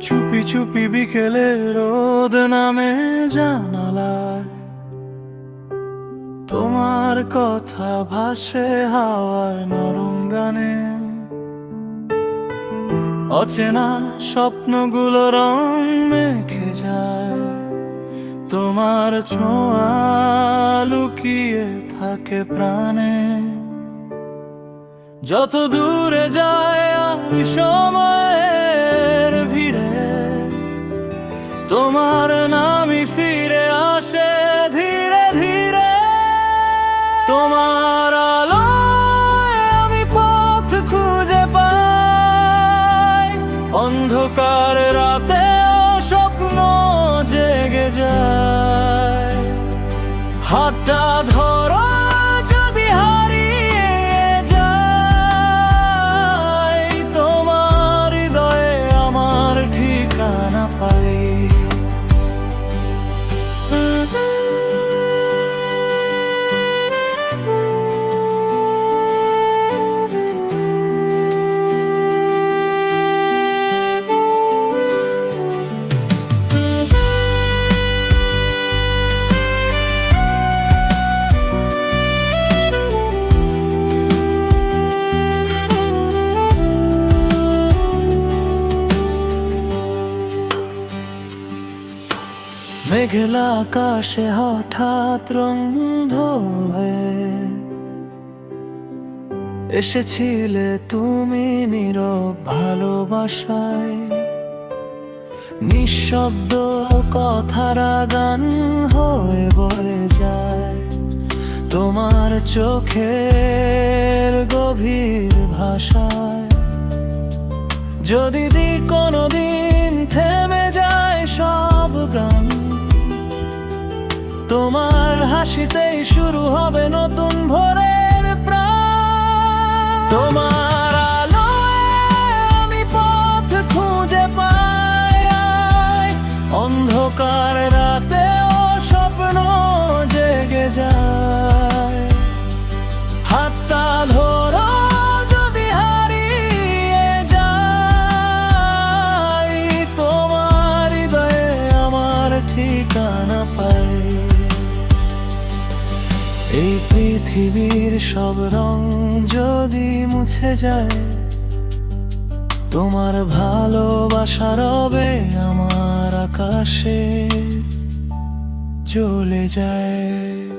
চুপি চুপি বিকেলের রোদ নামে জানালায়, তোমার কথা ভাসে হাওয়ার নরম গানে। অচেনা স্বপ্নগুলো রং মেখে যায়, তোমার ছোঁয়া লুকিয়ে থাকে প্রাণে। যত দূরে যায় আমি সময়ের ভিড়ে, তোমার নামই ফিরে আসে ধীরে ধীরে। তোমার আলোয় আমি পথ খুঁজে পাই, অন্ধকার রাতে স্বপ্ন জেগে যায়। হাতটা ধরো যদি হারিয়ে যাই, তোমার হৃদয়ে আমার ঠিকানা পাই। মেঘলা আকাশে হঠাৎ রং ধরে এসেছিলে তুমি নীরব ভালোবাসায়। নিঃশব্দ কথারা গান হয়ে বয়ে যায়, তোমার চোখের গভীর ভাষায়। যদি কোনোদিন থেমে যায় সব গান, তোমার হাসিতেই শুরু হবে নতুন ভোরের প্রাণ। তোমার আলোয় আমি পথ খুঁজে পাই, অন্ধকার রাতেও স্বপ্ন জেগে যায়। হাতটা ধরো যদি হারিয়ে যাই, তোমার হৃদয়ে আমার ঠিকানা পাই। এই পৃথিবীর সব রং যদি মুছে যায়, তোমার ভালোবাসা রবে আমার আকাশে জ্বলে যায়।